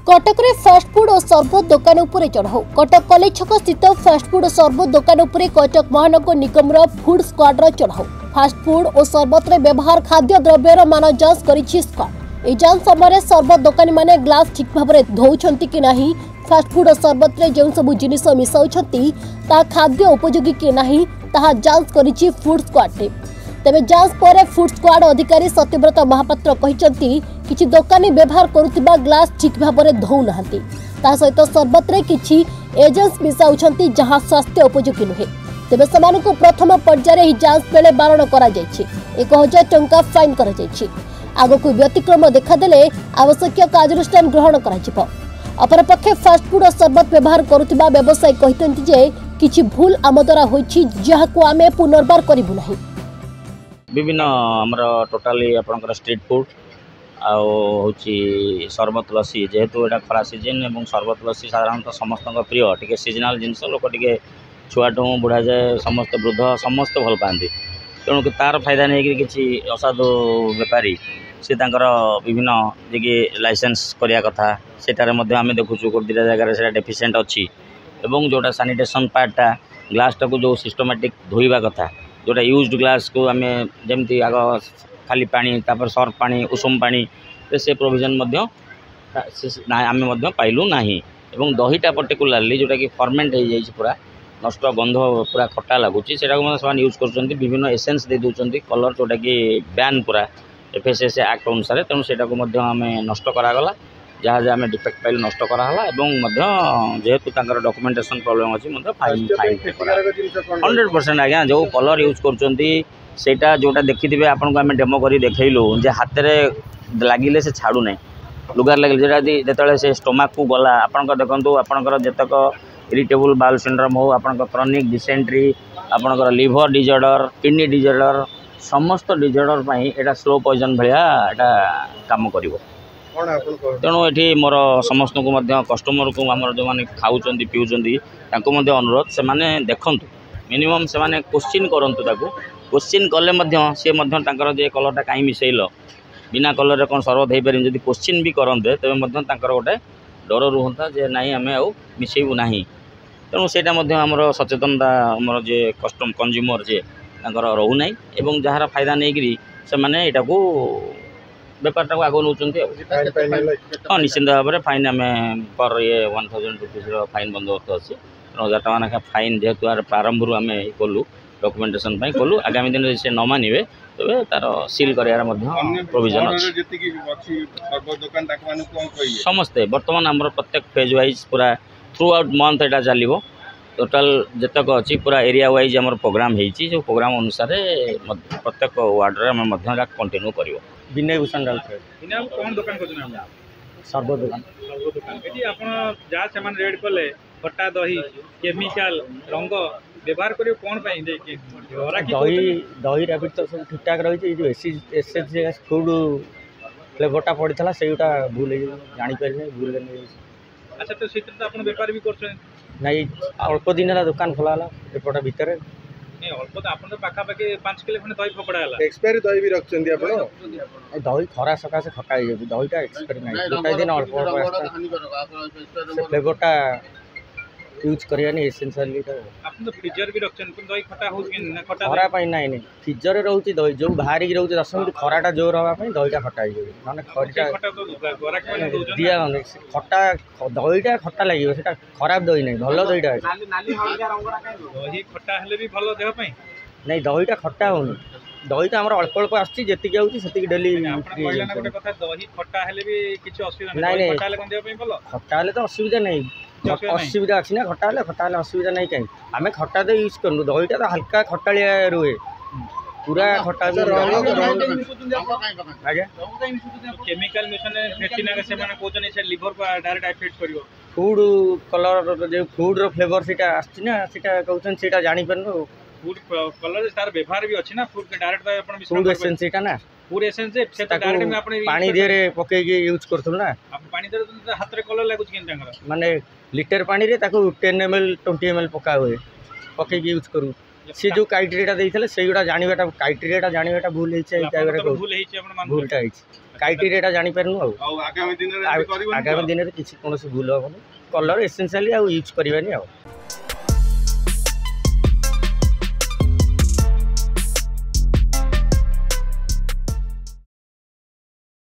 Cuttack fast food और सरबत दुकान उपरे चढ़ाऊ। कटक कॉलेज छक स्थित फास्टफुड और सरबत दुकान उपरे कटक महानगर निगम फूड स्क्वाड चढ़ाऊ। फास्टफुड और सरबत रे व्यवहार खाद्य द्रव्यर मान जांच करिछि स्क्वाड। ए जांच समय सरबत दुकानी माने ग्लास ठीक भाव में धोउछंती कि नाही, फास्टफुड और सरबत रे जो सब जिनिस मिसाउछंती ता खाद्य उपयोगी कि नाही ताहा जांच करिछि फूड स्क्वाड टीम। तेबे जांच पर फूड स्क्वाड अधिकारी सत्यव्रत महापात्र कहिसंती किछि दुकानी व्यवहार करुथिबा ग्लास ठीक भाव में धोउ नाहंती, ता सहित सरबत रे किछि एजेंट्स मिसाउछंती जहां स्वास्थ्य उपयोगी नुहे। तेबे समानकु प्रथम पर्यायर ही जांच बेले बारण करा जायछि। 1000 टंका फाइन करा जायछि। आगकु व्यतिक्रम देखादेले आवश्यक कार्यानुष्ठान ग्रहण करा जिवो। अपरपक्षे फास्टफुड और सरबत व्यवहार करुथिबा व्यवसायी कहितंती जे किछि भूल आम द्वारा होइछि जहाकु आमे पुनर्बार करिबु नाही। विभिन्न आमर टोटाली आपंकर स्ट्रीट फूड आउची सरबत लस्सी जेहेतु एटा खरा सीजन और सरबत लस्सी साधारणतः समस्त प्रिय टी सीजनाल जिनस लोक टे छुआठू बुढ़ा जाए समस्त वृद्ध समस्त भल पाती तेणु तार फायदा नहीं कि असाधु बेपारी सी विभिन्न जे लाइसेंस करिया कथा सेटारे आम देखुचु गोटे दुटा जगह से डेफिशिएंट अच्छी एवं जोटा सैनिटेशन पार्टा ग्लास टाक जो सिस्टमेटिक धोइबा कथा जोटा यूज्ड ग्लास को आम जमती आग खाली पानी तापर सर्फ पानी उषुम पानी से प्रोविजन आम पाइलु नाही। एवं दहीटा पर्टिकुलारली जोटा कि फर्मेंट हो जाइए पूरा नष्ट गंध पूरा खट्टा लगुच से यूज कर विभिन्न एसेंस दे दूसरी कलर जोटा कि बैन पूरा FSSA एक्ट अनुसार तेणु से आम नष्ट करागला जहाँ जहाँ आम डिफेक्ट पाइल नष्ट कराला जेहेतु डॉक्यूमेंटेशन प्रॉब्लम अच्छी फाइन 100% आज्ञा जो कलर यूज कर जोटा देखिए आपन को आम डेमो कर देखलु जे हाथ में लगिले से छाड़ू ना लुगार लगे जो से स्टोमाक को गला आपन देखो आपंकर जितक इरिटेबल बाउल सिंड्रोम हो आपन क्रॉनिक डिसेंट्री आपंकर लिवर डिजॉर्डर किडनी डिजॉर्डर समस्त डिजॉर्डर पाई एटा स्लो पॉइजन भाया एटा काम करिवो। तेणु ये मोर समस्त को कस्टमर को आम जो मैंने खाऊँ पीऊँच अनुरोध से देखु मिनिमम से क्वेश्चन करूँ क्वेश्चन कले सी जे कलरटा कहीं मिसेल बिना कलर रे कौन सरबत हो पारे जब क्वेश्चन भी करते तेज गोटे डर रुहता जे नाई आम आउ मिसेबू ना तेणु से आमर सचेतनता आमर जे कस्टम कंज्यूमर जे रोना एवं जार फायदा नहीं से यहाँ को बेपार टाक आगे नौ हाँ निश्चिंत भाव में फाइन आम पर ये 1000 रुपीज फाइन बंदोबस्त अच्छी 1000 टका ना फाइन जेहेतु यार प्रारंभ आम कलु डॉक्यूमेंटेशन कलु आगामी दिन से न मानवे तेज तार सील कर प्रोविजन समस्ते बर्तमान आम प्रत्येक फेज वाइज पूरा थ्रू आउट मंथ यहाँ चलो टोटाल जितक अच्छी पूरा एरिया वाइज आम प्रोग्राम होती जो प्रोग्राम अनुसार प्रत्येक वार्ड में कंटिन्यू कर विनय भूषण राउत कौन दुकान कर सर्व दुकान जहाँ से रेड कले खट्टा दही केमिकल रंग व्यवहार कर कौन दही दही रैबिट तो सब ठीक ठाक रही जो एस फूड फ्लेवरटा पड़ा से भूल जापारे भूल। अच्छा तो आप बेपार भी कर नहीं अल्प दिन है दुकान खोला एपटा भितर अल्प तो आप पाखापाखि 5 किलो खंडे दही फपड़ा एक्सपायरी दही भी रखते दही खरा सकाशे खटा हो दहीटा एक्सपायरी ना गोटाए दिन अल्प फ्लेवरटा यूज करानी एसेंशियली फ्रिजर भी रखते दही खटा हो खरा ना फ्रिजर रोचे दही जो बाहर रोचे 10 मिनट खराटा जोर हाँपाई दहीटा खटा हो दिया खटा दहीटा खटा लगे से खराब दही ना भल दहीटा दही खटा भी भल देह नहीं दहीटा खटा हो दही तो आम अल्प अल्प आसती डेली दही खटा भी किसी असुविधा नहीं खटा तो असुविधा नहीं असुविधा अच्छी ना खटा असुविधा नहीं कहीं आम खटा तो यूज करूँ दहीटा तो हल्का खटालिया रुए पूरा खटा आज्ञा केमिकल मिशन लिवर को डायरेक्ट इफेक्ट कर फूड कलर जो फूड रो फ्लेवर से कहते से जानी पारनु फूड कलर तार व्यवहार भी अच्छी ना फूड डायरेक्ट फूड एसेंस सेटा ना फूड एसेंस से डायरेक्ट में अपने पानी देरे पकेगी यूज करथुल ना पानी देरे हाथ रे कलर लागुच किन माने लीटर पानी रे ताको 10 ml 20 ml पका हुए पकेगी यूज करू सी जो क्राइटेरिया देइथले सेगुडा जानिबाटा क्राइटेरिया जानिबाटा भूल हेछि भूलटा हेछि क्राइटेरिया जानीपारूँ आगामी दिन में किसी कौन भूल हेनी कलर एसेंशियली यूज करवानी।